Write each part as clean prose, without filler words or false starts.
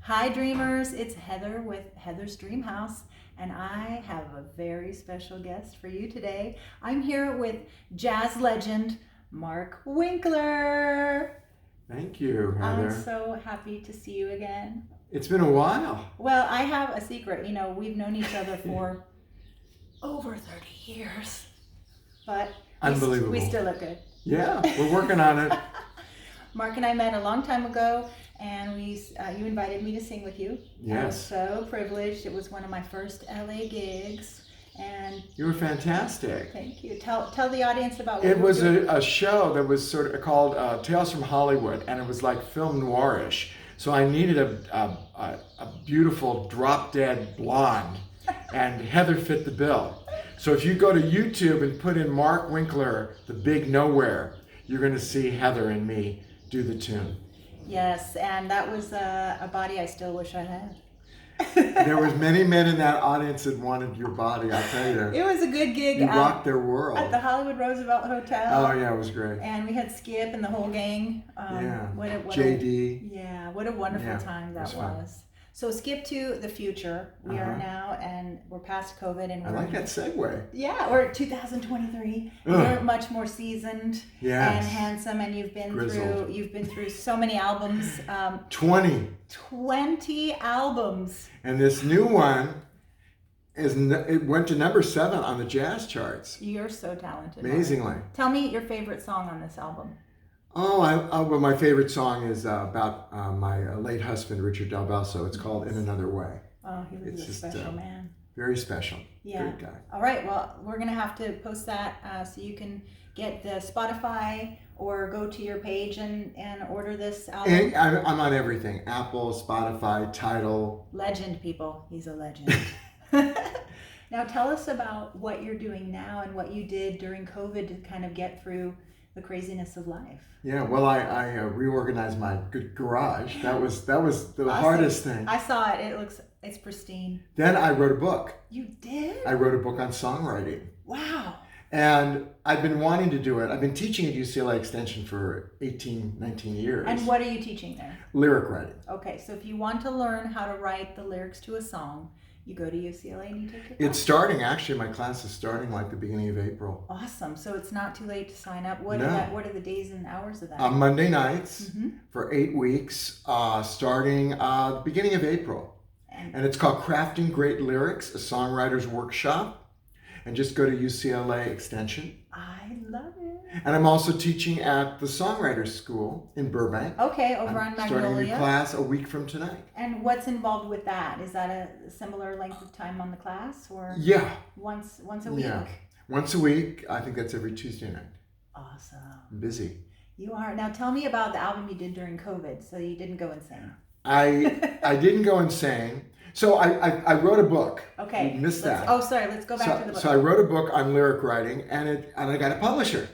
Hi dreamers, it's Heather with Heather's Dream House, and I have a very special guest for you today. I'm here with jazz legend Mark Winkler. Thank you, Heather. I'm so happy to see you again. It's been a while. Well, I have a secret. You know, we've known each other for over 30 years, but Unbelievable. we still look good. Yeah, we're working on it. Mark and I met a long time ago, and you invited me to sing with you. Yes. I was so privileged. It was one of my first LA gigs, and You were fantastic. thank you. Tell the audience about what It you were was doing. a show that was sort of called Tales from Hollywood, and it was like film noirish. So I needed a beautiful drop-dead blonde, and Heather fit the bill. So if you go to YouTube and put in Mark Winkler, The Big Nowhere, you're going to see Heather and me do the tune. Yes, and that was a body I still wish I had. There was many men in that audience that wanted your body, I'll tell you. It was a good gig You rocked their world. at the Hollywood Roosevelt Hotel. Oh yeah, it was great. And we had Skip and the whole gang. Yeah. What JD. what a wonderful Yeah, time it that was fun. was. So skip to the future. We are now, and we're past COVID, and I like that segue. Yeah, we're 2023. Ugh. You're much more seasoned Yes. and handsome, and you've been Grizzled. through so many albums. 20. 20 albums. And this new one it went to number 7 on the jazz charts. You're so talented. Amazingly. Tell me your favorite song on this album. Well, my favorite song is about my late husband, Richard Del Belso. It's called In Another Way. Oh, he was It's a just, special man. Very special. Yeah. Great guy. All right. Well, we're going to have to post that so you can get the Spotify or go to your page and order this album. And I'm on everything. Apple, Spotify, Tidal. Legend, people. He's a legend. Now tell us about what you're doing now and what you did during COVID to kind of get through the craziness of life. Yeah, well, I reorganized my garage. That was the Awesome. hardest thing. I saw it. It's pristine. Then I wrote a book. You did? I wrote a book on songwriting. Wow. And I've been wanting to do it. I've been teaching at UCLA Extension for 18, 19 years. And what are you teaching there? Lyric writing. Okay, so if you want to learn how to write the lyrics to a song, you go to UCLA and you take your class. It's starting, actually, my class is starting like the beginning of April. Awesome. So it's not too late to sign up. What No. are the days and hours of that? On Monday nights Mm-hmm. for 8 weeks, starting the beginning of April. And it's called Crafting Great Lyrics, a songwriter's workshop. And just go to UCLA Extension. I love it. And I'm also teaching at the Songwriters School in Burbank. Okay, over on I'm starting a new Magnolia. class a week from tonight. And what's involved with that? Is that a similar length of time on the class, or Yeah, once a week? yeah. Once a week. I think that's every Tuesday night. Awesome. I'm busy. You are. Now tell me about the album you did during COVID, so you didn't go insane. I didn't go insane. So I wrote a book. Okay. You missed that. Oh, sorry. Let's go back to the book. So I wrote a book on lyric writing, and I got a publisher.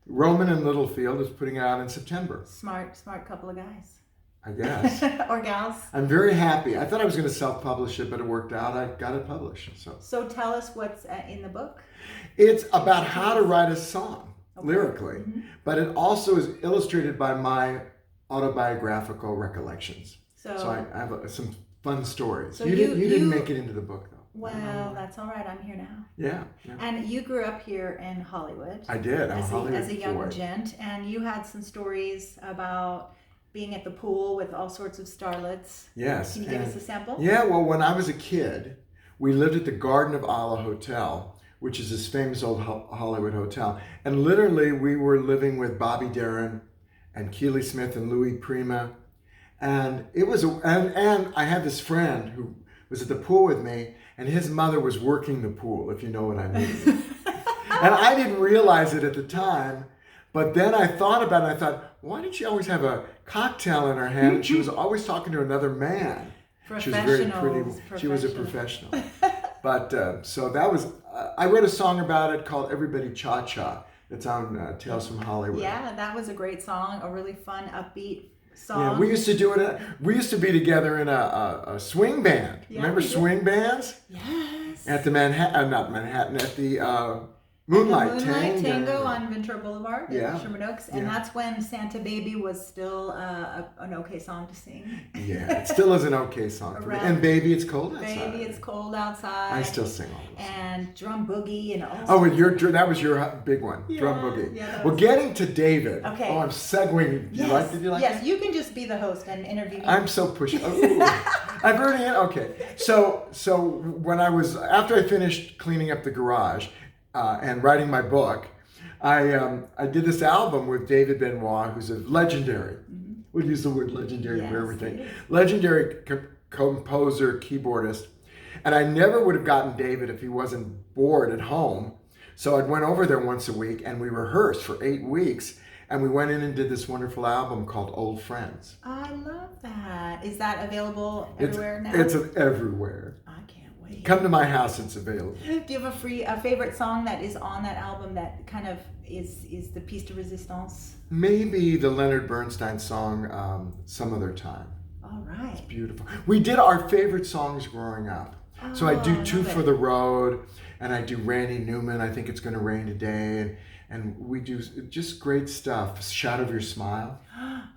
Roman and Littlefield is putting it out in September. Smart couple of guys. I guess. Or gals. I'm very happy. I thought I was going to self-publish it, but it worked out. I got it published. So tell us what's in the book. It's about how to write a song lyrically, Mm-hmm. but it also is illustrated by my autobiographical recollections. So I have some fun stories. So you didn't make it into the book, though. Well, that's all right. I'm here now. Yeah. And you grew up here in Hollywood. I did. I'm a Hollywood as a young boy. gent, and you had some stories about being at the pool with all sorts of starlets. Yes. Can you give us a sample? Yeah, well, when I was a kid, we lived at the Garden of Allah Hotel, which is this famous old Hollywood hotel. And literally, we were living with Bobby Darin and Keely Smith and Louis Prima. And it was, and I had this friend who was at the pool with me, and his mother was working the pool, if you know what I mean. And I didn't realize it at the time, but then I thought about it, and I thought, why did she always have a cocktail in her hand? And she was always talking to another man. She was very pretty. She was a professional. But so that was, I wrote a song about it called Everybody Cha Cha. It's on Tales from Hollywood. Yeah, that was a great song, a really fun, upbeat song. Yeah, we used to do it. We used to be together in a swing band. Yeah, Remember we did. swing bands? Yes. At the Manhattan, not Manhattan, at the Moonlight Moonlight Tango. Tango on Ventura Boulevard Yeah. in Sherman Oaks, and Yeah. that's when Santa Baby was still an okay song to sing. Yeah, it still is an okay song for me. Around- And Baby, It's Cold Outside. Baby, It's Cold Outside. I still sing all those. And Drum Boogie and all. Oh, and that was your big one, Drum Yeah, Boogie. yeah, that Well, was- getting to David. Okay. Oh, I'm segueing. Did you like yes, that? you can just be the host and interview me. I'm so pushy. Oh, I've already okay. So when after I finished cleaning up the garage and writing my book, I did this album with David Benoit, who's a legendary. Mm-hmm. We'll use the word legendary Yes, for everything. he is. Legendary composer, keyboardist, and I never would have gotten David if he wasn't bored at home. So I went over there once a week and we rehearsed for 8 weeks. And we went in and did this wonderful album called Old Friends. I love that. Is that available everywhere now? It's everywhere. I can't wait. Come to my house, it's available. Do you have a favorite song that is on that album that kind of is the piece de resistance? Maybe the Leonard Bernstein song, Some Other Time. All right. Beautiful. We did our favorite songs growing up. So I do Two for the Road, and I do Randy Newman, I Think It's Gonna Rain Today, and we do just great stuff. Shout of Your Smile.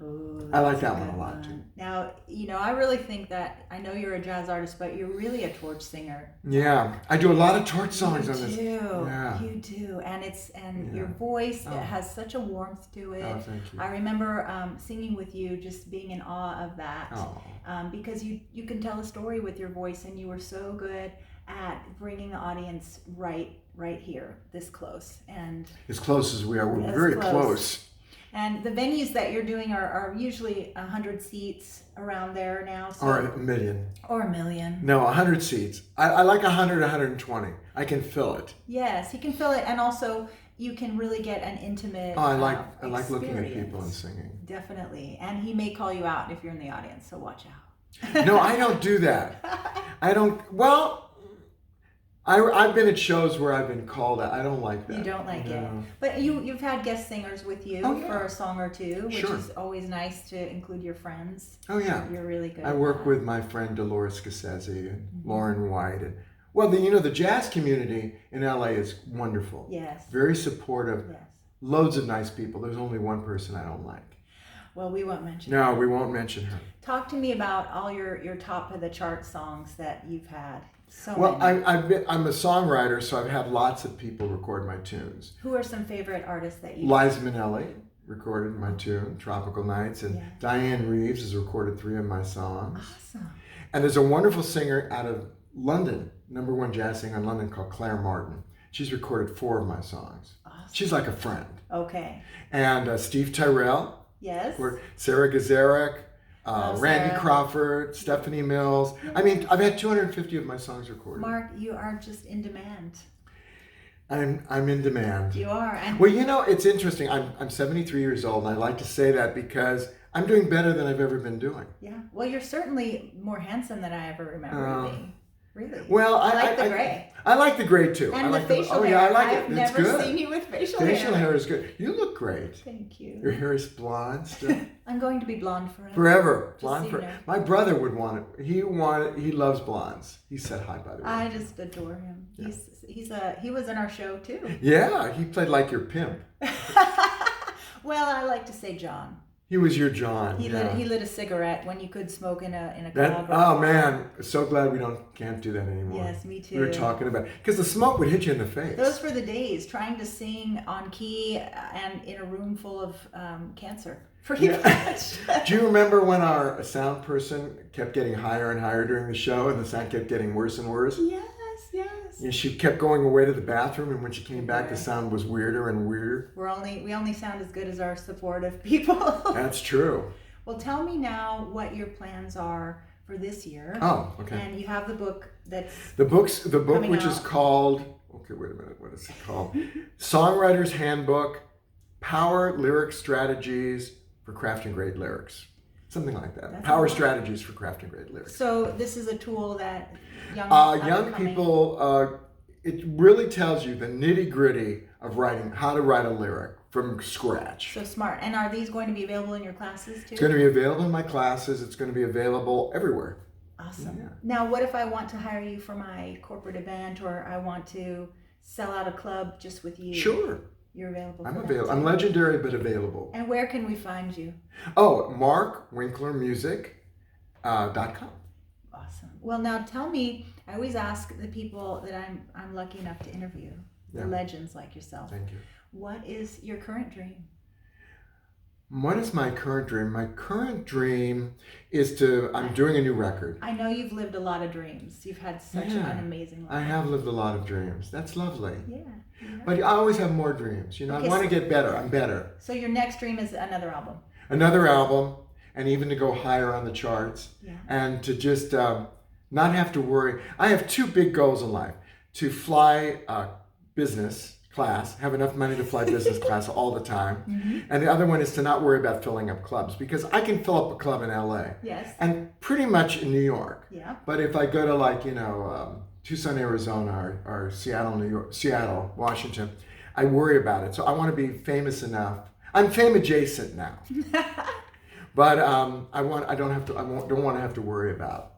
Ooh, I like that's that a one a good lot, too. Now, I really think that, I know you're a jazz artist, but you're really a torch singer. Yeah, I do a lot of torch songs You on this. do. Yeah. You do. And your Yeah. voice Oh. has such a warmth to it. Oh, thank you. I remember singing with you, just being in awe of that. Oh. Because you can tell a story with your voice, and you were so good at bringing the audience right here, this close. And As close as we are, we're As very close. close. And the venues that you're doing are usually 100 seats around there now. So, Or a million. or a million. No, 100 seats. I like 100, 120. I can fill it. Yes, you can fill it, and also you can really get an intimate. Oh, I like looking at people and experience. singing. Definitely, and he may call you out if you're in the audience, so watch out. No, I don't do that. I don't. Well, I've been at shows where I've been called out. I don't like that. You don't like it, No. but you've had guest singers with you Oh, yeah. for a song or two, which Sure. is always nice to include your friends. Oh yeah. You're really good. I at work that. with my friend Dolores Scorsese and Mm-hmm. Lauren White, and the jazz community in LA is wonderful. Yes. Very supportive. Yes. Loads of nice people. There's only one person I don't like. Well, we won't mention. No, we won't mention her. Talk to me about all your top of the chart songs that you've had. So Well, many. I'm a songwriter, so I've had lots of people record my tunes. Who are some favorite artists that you? Liza Minnelli recorded my tune, Tropical Nights, and Yeah. Diane Reeves has recorded 3 of my songs. Awesome. And there's a wonderful singer out of London, #1 jazz singer in London called Claire Martin. She's recorded 4 of my songs. Awesome. She's like a friend. Okay. And Steve Tyrell, Yes. Sarah Gazarek, Love Randy Sarah. Crawford, Stephanie Mills. I mean, I've had 250 of my songs recorded. Mark, you are just in demand. I'm in demand. You are. And Well, it's interesting. I'm 73 years old, and I like to say that because I'm doing better than I've ever been doing. yeah. Well, you're certainly more handsome than I ever remember you being. Really. Well, I like the gray. I like the gray too. And I like the facial oh hair. yeah, I like I've it. It's never good. seen you with facial Facial hair. hair is good. You look great. Thank you. Your hair is blonde still. I'm going to be blonde forever. Forever. Just Blonde so you forever. know. My brother would want it. He loves blondes. He said hi, by the way. I just adore him. Yeah. He was in our show too. Yeah, he played like your pimp. Well, I like to say John. He was your John. He yeah. lit a cigarette when you could smoke in a That, club. oh man, so glad we can't do that anymore. Yes, me too. We were talking about because the smoke would hit you in the face. Those were the days trying to sing on key and in a room full of cancer. Pretty much. Do you remember when our sound person kept getting higher and higher during the show, and the sound kept getting worse and worse? Yes. And she kept going away to the bathroom, and when she came back, the sound was weirder and weirder. We only sound as good as our supportive people. That's true. Well, tell me now what your plans are for this year. Oh, okay. And you have the book that's The book coming which is out. called. Okay, wait a minute. What is it called? Songwriter's Handbook: Power Lyric Strategies for Crafting Great Lyrics. Something like that. That's Power a lot. Strategies for Crafting Great Lyrics. so this is a tool that young Young people, it really tells you the nitty gritty of writing, how to write a lyric from scratch. So smart. And are these going to be available in your classes too? It's going to be available in my classes. It's going to be available everywhere. Awesome. Yeah. Now, what if I want to hire you for my corporate event, or I want to sell out a club just with you, Sure. you're available. I'm for available. that I'm too. legendary but available. And where can we find you? Oh, markwinklermusic.com. Awesome. Well, now tell me. I always ask the people that I'm lucky enough to interview, the legends like yourself. Thank you. What is your current dream? What is my current dream? My current dream is I'm doing a new record. I know you've lived a lot of dreams. You've had such an amazing life. I have lived a lot of dreams. That's lovely. Yeah. But I always have more dreams. I want to get better. I'm better. So your next dream is another album. Another album, and even to go higher on the charts. Yeah. And to just not have to worry. I have two big goals in life. To fly business class, have enough money to fly business class all the time. Mm-hmm. And the other one is to not worry about filling up clubs, because I can fill up a club in LA. Yes. And pretty much in New York. Yeah. But if I go to Tucson, Arizona, or Seattle, Washington, I worry about it. So I want to be famous enough. I'm fame adjacent now. But I don't want to have to worry about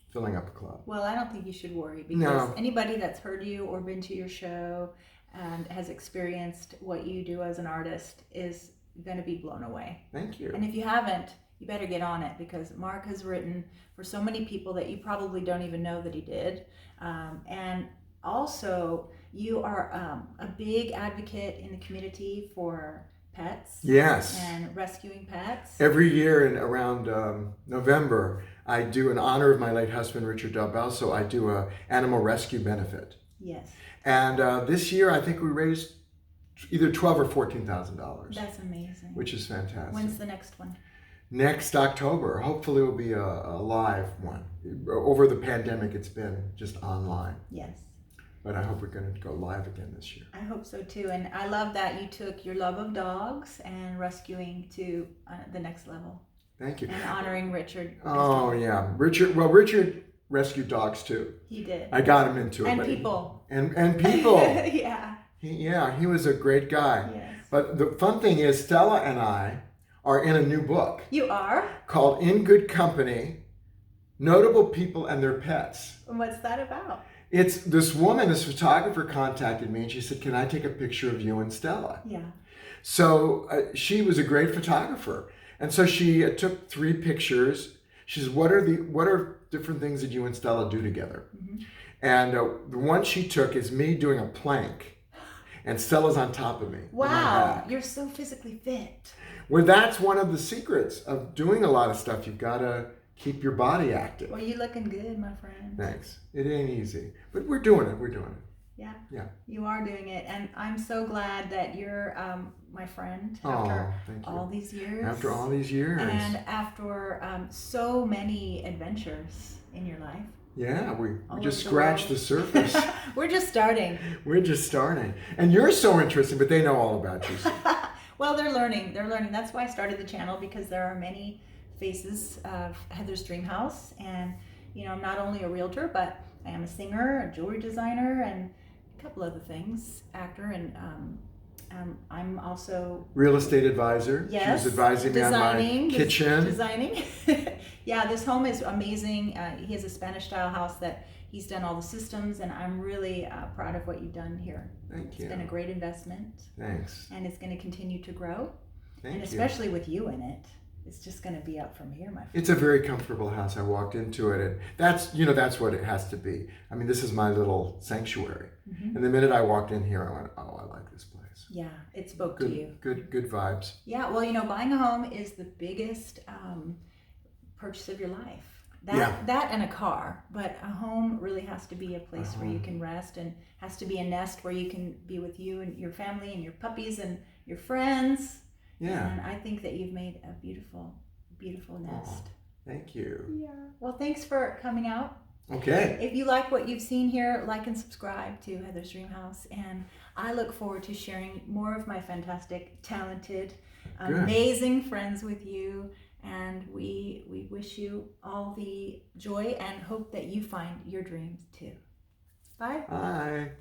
filling up a club. Well, I don't think you should worry, because anybody that's heard you or been to your show and has experienced what you do as an artist is going to be blown away. Thank you. And if you haven't, you better get on it, because Mark has written for so many people that you probably don't even know that he did. And also, you are a big advocate in the community for pets. Yes. And rescuing pets. Every year around November, I do, in honor of my late husband, Richard Dalbell, so I do a animal rescue benefit. Yes. And this year, I think we raised either $12,000 or $14,000. That's amazing. Which is fantastic. When's the next one? Next October. Hopefully it will be a live one. Over the pandemic, it's been just online. Yes. But I hope we're going to go live again this year. I hope so too. And I love that you took your love of dogs and rescuing to the next level. Thank you. And honoring Richard. Oh, yeah. Richard rescued dogs too. He did. I got him into it. And people. And people. Yeah. He was a great guy. Yes. But the fun thing is, Stella and I are in a new book. You are? Called In Good Company, Notable People and Their Pets. And what's that about? It's this woman, this photographer contacted me and she said, "Can I take a picture of you and Stella?" Yeah. So she was a great photographer. And so she took 3 pictures. She says, what are different things that you and Stella do together? Mm-hmm. And the one she took is me doing a plank, and Stella's on top of me. Wow, you're so physically fit. Well, that's one of the secrets of doing a lot of stuff. You've got to keep your body active. Well, you're looking good, my friend. Thanks. It ain't easy, but we're doing it. Yeah. Yeah. You are doing it, and I'm so glad that you're my friend after all these years. After all these years. And after so many adventures in your life. Yeah, we just scratched the surface. We're just starting. We're just starting. And you're so interesting, but they know all about you. Well, they're learning. That's why I started the channel, because there are many faces of Heather's Dream House. And, I'm not only a realtor, but I am a singer, a jewelry designer, and a couple other things, actor, and I'm also real estate advisor. Yes, she was advising me on my kitchen. Designing. Yeah, this home is amazing. He has a Spanish style house that he's done all the systems, and I'm really proud of what you've done here. Thank you. It's been a great investment. Thanks. And it's going to continue to grow. Thank you. Especially with you in it. It's just going to be up from here, my friend. It's a very comfortable house. I walked into it, and that's what it has to be. I mean, this is my little sanctuary. Mm-hmm. And the minute I walked in here, I went, "Oh, I like this place." Yeah, it spoke to you. Good vibes. Yeah, well, buying a home is the biggest purchase of your life. That and a car, but a home really has to be a place where you can rest, and has to be a nest where you can be with you and your family and your puppies and your friends. Yeah. And I think that you've made a beautiful, beautiful nest. Oh, thank you. Yeah. Well, thanks for coming out. Okay. If you like what you've seen here, like and subscribe to Heather's Dream House. And I look forward to sharing more of my fantastic, talented, amazing friends with you. And we wish you all the joy and hope that you find your dreams too. Bye. Bye.